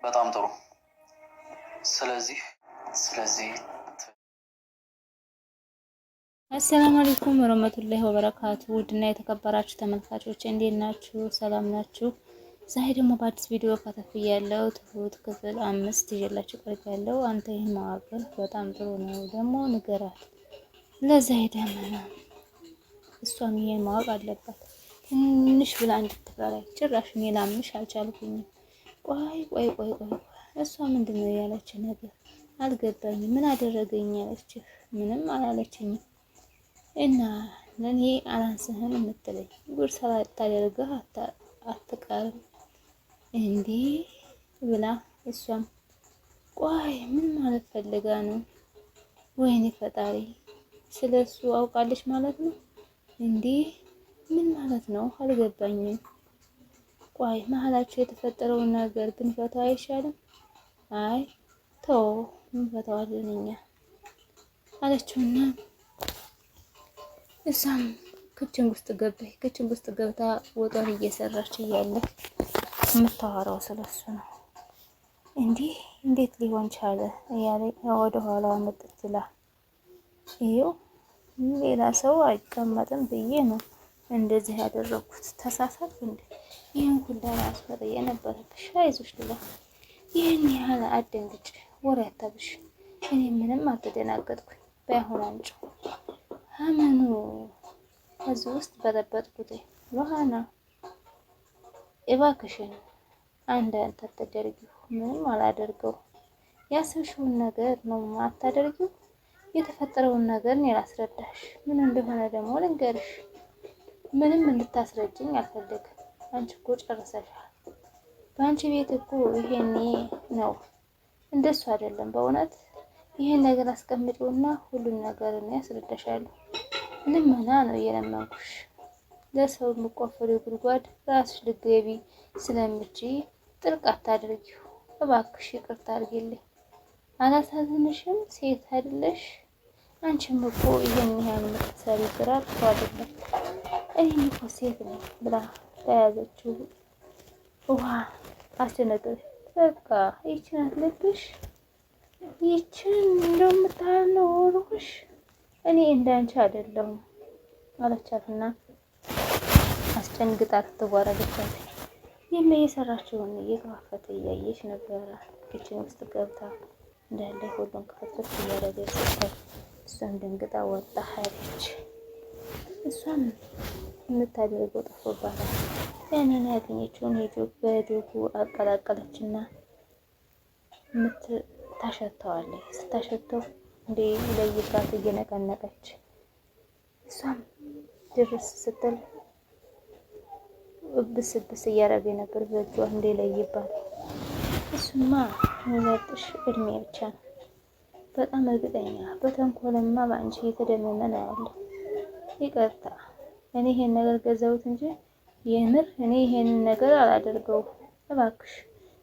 በጣም ጥሩ። ስለዚህ አሰላሙ አለይኩም ወረህመቱላሂ ወበረካቱ። ውድና የተከበራችሁ ተመልካቾች እንዴት ናችሁ? ሰላም ናችሁ? ዛሬ ደግሞ በአዲስ ቪዲዮ ከተፍያለሁ። ትሁት ክፍል 5 ይዤላችሁ ቀርቤያለሁ። አንተ ይህን ማወቅህ በጣም ጥሩ ነው፣ ደግሞ ንገራት ለዛ ሄደመና እሷም ይሄን ማወቅ አለባት። ትንሽ ብላ እንድትፈራኝ ጭራሽ እኔ ላምንሽ አልቻልኩኝም። ቆይ እሷ ምንድን ነው ያለች ነገር አልገባኝም። ምን አደረገኝ ያለችህ? ምንም አላለችኝም። እና ለኔ አላንስህም የምትለኝ ጉድ ሳታደርግህ አትቀርም እንዴ ብላ እሷም ቆይ ምን ማለት ፈልጋ ነው? ወይኔ ፈጣሪ ስለሱ አውቃለች ማለት ነው እንዴ? ምን ማለት ነው አልገባኝም። ቆይ መሀላችሁ የተፈጠረውን ነገር ብንፈታው አይሻልም? አይ ተው እንፈታዋለን እኛ አለችውና እሷም ክችን ውስጥ ገባች። ክችን ውስጥ ገብታ ወጧን እየሰራች እያለ የምታወራው ስለሱ ነው። እንዲህ እንዴት ሊሆን ቻለ እያለ ወደ ኋላዋ መጥት ይላል። ይኸው ሌላ ሰው አይቀመጥም ብዬ ነው እንደዚህ ያደረኩት። ተሳሳትኩ እንዴ? ይህን ሁላ ማስፈጠየ ነበረብሽ። አይዞሽ ልላ ይህን ያህል አደንግጭ፣ ወሬ አታብሽ። እኔ ምንም አልተደናገጥኩኝ። ባይሆን አንቺው አመኑ ከዚህ ውስጥ በጠበጥኩት ሎሃና እባክሽን አንድ አታደርጊው። ምንም አላደርገው። ያሰብሽውን ነገር ነው አታደርጊው። የተፈጠረውን ነገር እኔ ላስረዳሽ፣ ምን እንደሆነ ደግሞ ልንገርሽ። ምንም እንድታስረጅኝ አልፈልግም። አንቺ እኮ ጨርሰሻል። በአንቺ ቤት እኮ ይሄኔ ነው፣ እንደሱ አይደለም። በእውነት ይሄን ነገር አስቀምጪውና ሁሉን ነገር እኔ ያስረዳሻለሁ። ልመና ነው እየለመንኩሽ። ለሰው የምቆፍሪው ጉድጓድ ራስሽ ልትገቢ ስለምችይ ጥልቅ አታድርጊው። እባክሽ ይቅርታ አድርጊልኝ። አላሳዝንሽም? ሴት አይደለሽ? አንቺም እኮ ይሄን ያህል የምትሰሪ ስራ ጥሩ አይደለም። እኔም እኮ ሴት ነኝ ብላ ተያዘችው። ውሃ አስደነገጠች። በቃ ይችን አትለብሽ፣ ይችን እንደምታህል ነው ወርሽ። እኔ እንዳንቺ አይደለሁም አለቻትና አስጨንግጣ ትዋረደቻት። የሰራችውን እየተዋፈተ እያየች ነበረ። ኪችን ውስጥ ገብታ እንዳለ ሁሉን ክፍትፍት እያደረገች ስታይ እሷም ደንግጣ ወጣ ሄደች። እሷም የምታደርገው ጠፍቶባታል። ያንን ያገኘችውን በዶጉ አቀላቀለችና ታሸተዋለች። ስታሸተው እንዴ ለይባት እየነቀነቀች እሷም ድርስ ስትል ብስ እያደረገ ነበር በእጇ እንዴ ለይባት። እሱማ የሚመጥሽ እድሜ ብቻ ነው። በጣም እርግጠኛ በተንኮልማ በአንቺ የተደመመ ነው ያለው። ይቅርታ እኔ ይሄን ነገር ገዛሁት እንጂ የምር እኔ ይሄንን ነገር አላደርገው። እባክሽ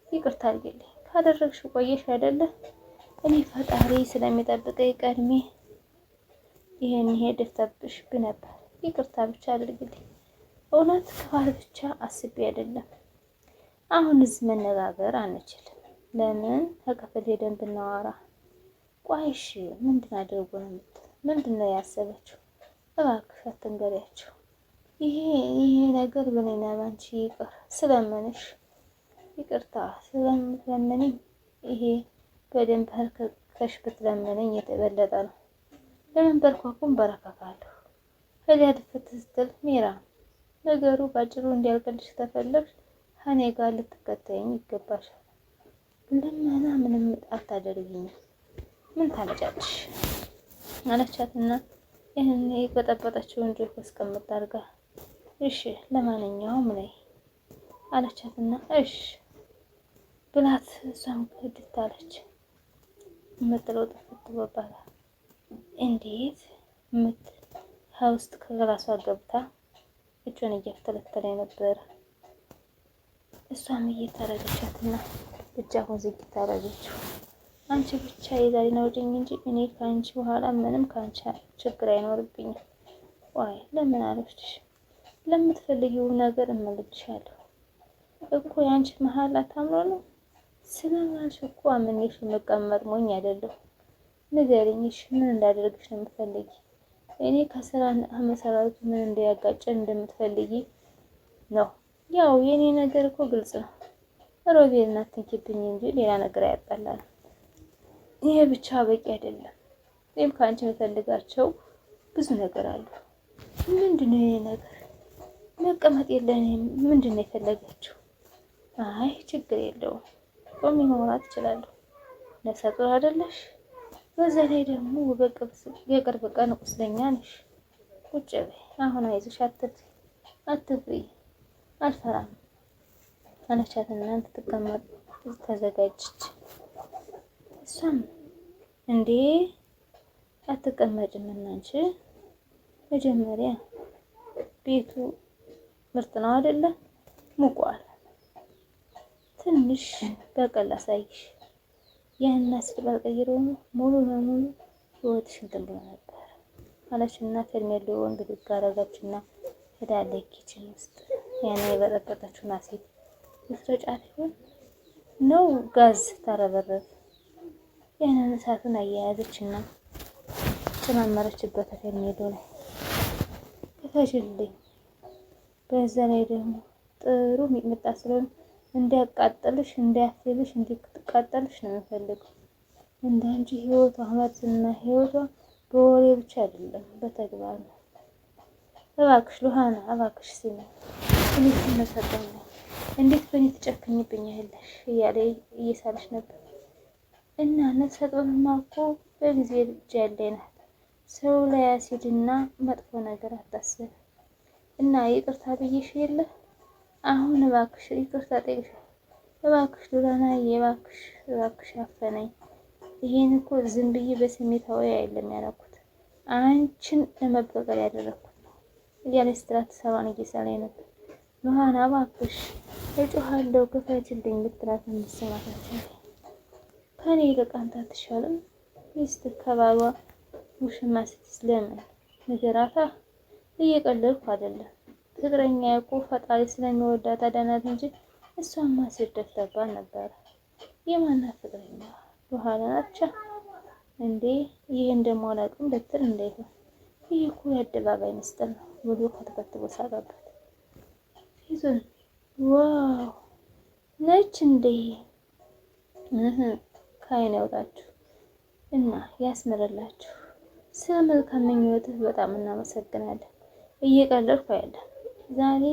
ይቅርታ አድርጊልኝ። ካደረግሽ ቆየሽ አይደለ? እኔ ፈጣሪ ስለሚጠብቀኝ ቀድሜ ይሄን ደፍተብሽ ነበር። ይቅርታ ብቻ አድርጊልኝ። እውነት ክፋት ብቻ አስቤ አይደለም። አሁንስ መነጋገር አንችልም። ለምን ከክፍል ሄደን ብናወራ? ቆይሽ ምንድን አድርጎ ነው ምንድን ነው ያሰበችው? እባክሽ አትንገሪያቸው። ይሄ ነገር በኔና ባንቺ ይቅር ስለምንሽ ይቅርታ ስለምትለምንኝ ይሄ በደንብ ከሽ ብትለምንኝ የተበለጠ ነው። ለምን በርኳኩም በረከካለሁ። ከዚያ ድፍት ስትል ሚራ ነገሩ ባጭሩ እንዲያልቅልሽ ተፈለግሽ ከኔ ጋር ልትከተይኝ ይገባሻል። ልመና ምንም አታደርጊኝ። ምን ታመጫለሽ አለቻትና ይህን የበጠበጠችውን ጆክ አስቀምጥ አድርጋ እሺ ለማንኛውም ነይ አለቻትና እሺ ብላት እሷም ክድት አለች። የምትለው ጥፍት በባላ እንዴት ውስጥ ከራሷ ገብታ እጇን እያፍተለተለ ነበረ። እሷም እየታረገቻትና እጃውን ዝግት አረገችው። አንቺ ብቻ የዛሬ ነው እንጂ እኔ ካንቺ በኋላ ምንም ካንቺ ችግር አይኖርብኝም። ዋይ ለምን አልወስድሽ? ለምትፈልጊው ነገር እመልስሻለሁ እኮ ያንቺ መሀል አታምሮ ነው። ስለማልሽ እኮ አምኜሽ የምቀመጥ ሞኝ አይደለሁ። ንገሪኝ፣ እሺ ምን እንዳደርግሽ ነው የምትፈልጊ? እኔ ከስራ መሰራቱ ምን እንዲያጋጨን እንደምትፈልጊ ነው? ያው የኔ ነገር እኮ ግልጽ ነው። ሮቤልን አትንኪብኝ እንጂ ሌላ ነገር አያጣላል። ይሄ ብቻ በቂ አይደለም። እኔም ከአንቺ የምፈልጋቸው ብዙ ነገር አሉ። ምንድነው ይሄ ነገር? መቀመጥ የለንም። ምንድነው የፈለገችው? አይ ችግር የለውም፣ ቆሜ ማውራት እችላለሁ። ነፍሰ ጡር አይደለሽ? በዛ ላይ ደግሞ የቅርብ ቀን ቁስለኛ ነሽ። ቁጭ በይ አሁን፣ አይዞሽ፣ አትፍሪ፣ አልፈራም አለቻትና እንድትቀመጥ ተዘጋጀች። እሷም እንዴ አትቀመጭም እና አንቺ መጀመሪያ ቤቱ ምርጥ ነው አይደለ? ሙቋል። ትንሽ በቀል አሳይሽ። ያንና ስል ባልቀይረው ሙሉ ለሙሉ ህይወትሽ እንትን ብሎ ነበር አለችና ፌርሜሎውን ብድግ አደረገችና ሄዳለች ኪችን ውስጥ። ያኔ የበጠበጠችውን አሲድ ልትረጫት ይሆን ነው ጋዝ ታረበረብ። ያንን እሳቱን አያያዘችና ጨማመረችበት ፌርሜሎ ላይ። ክፈሽልኝ፣ በዛ ላይ ደግሞ ጥሩ ሚጥሚጣ ስለሆነ እንዲያቃጥልሽ እንዲያፍልሽ እንዲቃጠልሽ ነው የምፈልገው። እንዳንቺ ህይወቷ አመትና ህይወቷ በወሬ ብቻ አይደለም በተግባር ነው። እባክሽ ሉሃና፣ እባክሽ ስሚ፣ እኔ ተመሰጠኝ ነው እንዴት በእኔ ትጨክኝብኛለሽ? እያለ እየሳለች ነበር። እና ነፍሰ ጡርማ እኮ በጊዜ ልጅ ያለኝ ናት። ሰው ላይ አሲድና መጥፎ ነገር አታስብ። እና ይቅርታ ብዬሽ የለ አሁን እባክሽ ይቅርታ ጠይቅሽ። እባክሽ ሉላናዬ፣ እባክሽ አፈነኝ። ይሄን እኮ ዝም ብዬ በስሜታዊ አይደለም ያደረኩት፣ አንቺን ለመበቀል ያደረኩት ነው እያለች ስትላት ሰባን እየሳለኝ ነበር። ሉሃና እባክሽ እጮሃለሁ ክፈችልኝ ብትላት እንድትሰማታችን ከኔ ይልቅ አንተ አትሻልም? ሚስት ከባሏ ውሽማ ስትይዝ ለምን ንገራታ። እየቀለድኩ አይደለም። ፍቅረኛ እኮ ፈጣሪ ስለሚወዳት አዳናት እንጂ እሷማ ሲደፍተባት ነበር። የማናት ፍቅረኛ? ሉሃና ናቻ እንዴ? ይሄን ደግሞ አላውቅም ብትል እንዳይሆን ይሄ እኮ የአደባባይ ምስጢር ነው ብሎ ከተከትቦ ሳቀበት ፊቱን። ዋው ነች እንዴ? ከአይን ያውጣችሁ እና ያስምርላችሁ። ስለ መልካም ምኞትህ በጣም እናመሰግናለን። እየቀለድኩ አይደለም። ዛሬ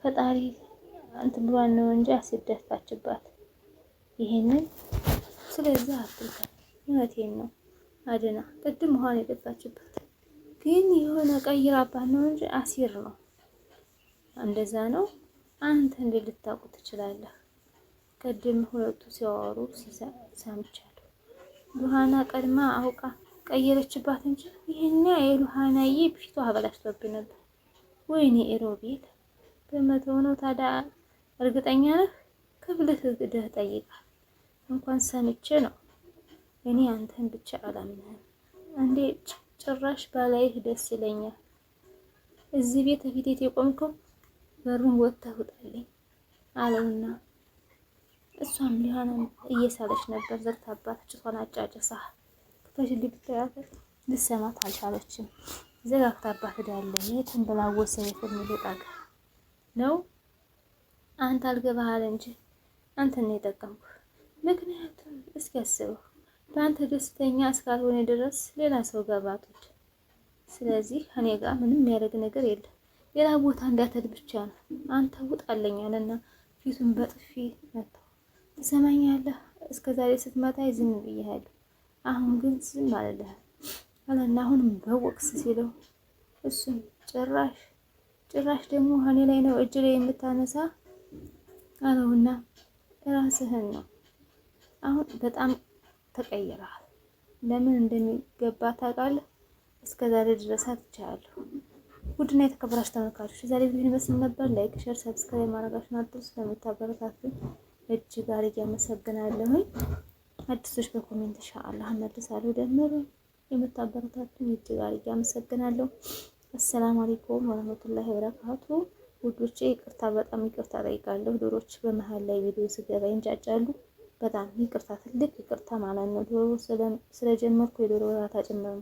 ፈጣሪ እንትን ብሏን ነው እንጂ አስደፋችባት ይሄንን። ስለዚህ አትልከን። እውነቴን ነው አድና። ቅድም ውሃን የደፋችበት ግን የሆነ ቀይራባት ነው እንጂ አሲር ነው። እንደዛ ነው። አንተ እንዴት ልታውቁ ትችላለህ? ቅድም ሁለቱ ሲያወሩ ሰምቻለሁ። ሉሃና ቀድማ አውቃ ቀየረችባት እንጂ ይሄኛ የሉሃናዬ ፊቷ አበላሽቶብኝ ነበር። ወይኔ ሮቤል በመተው ነው ታዲያ። እርግጠኛ ነህ? ክፍልህ ሂደህ ጠይቃት። እንኳን ሰምቼ ነው እኔ አንተን ብቻ አላምንህም። እንዴ ጭራሽ ባላይህ ደስ ይለኛል። እዚህ ቤት ፊቴ የቆምከው በሩን ወጥተህ ውጣልኝ አለውና እሷም ሊሆነም እየሳለች ነበር። ዘግታባት ጭሷን አጫጭሳ ክፈሽልኝ ብትላት ልትሰማት አልቻለችም። ዘጋግታባት ሄዳለ። የትን ብላ ወሰነችው የሚልጣጋ ነው። አንተ አልገባሃል እንጂ አንተን ነው የጠቀምኩ። ምክንያቱም እስኪ አስበው በአንተ ደስተኛ እስካልሆነ ድረስ ሌላ ሰው ገባቶች። ስለዚህ እኔ ጋር ምንም የሚያደርግ ነገር የለም። ሌላ ቦታ እንዳትሄድ ብቻ ነው። አንተ ውጣለኛልና ፊቱን በጥፊ መታው። ትሰማኛለህ? እስከዛሬ ስትመታኝ ዝም ብዬሃለሁ። አሁን ግን ዝም አልልህም አለና አሁንም በወቅስ ሲለው እሱም ጭራሽ ደግሞ እኔ ላይ ነው እጅ ላይ የምታነሳ አለውና ራስህን ነው። አሁን በጣም ተቀይረሃል። ለምን እንደሚገባ ታውቃለህ? እስከዛሬ ድረስ አትቻለሁ። ውድና የተከበራችሁ ተመልካቾች ዛሬ ቪዲዮ ይመስል ነበር። ላይክ፣ ሼር፣ ሰብስክራይብ ማድረጋችሁን አትርሱ። ስለምታበረታቱኝ እጅግ አድርጌ አመሰግናለሁ። አዲሶች በኮሜንት ኢንሻአላህ እመልሳለሁ። ደግሞ የምታበረታቱኝ እጅግ አድርጌ አመሰግናለሁ። አሰላሙ አለይኩም ወራህመቱላሂ ወበረካቱ። ውዶቼ ይቅርታ፣ በጣም ይቅርታ ጠይቃለሁ። ዶሮች በመሃል ላይ ቪዲዮ ስገባ ይንጫጫሉ። በጣም ይቅርታ፣ ትልቅ ይቅርታ ማለት ነው። ዶሮ ስለጀመርኩ የዶሮ እርባታ ጭምር ነው።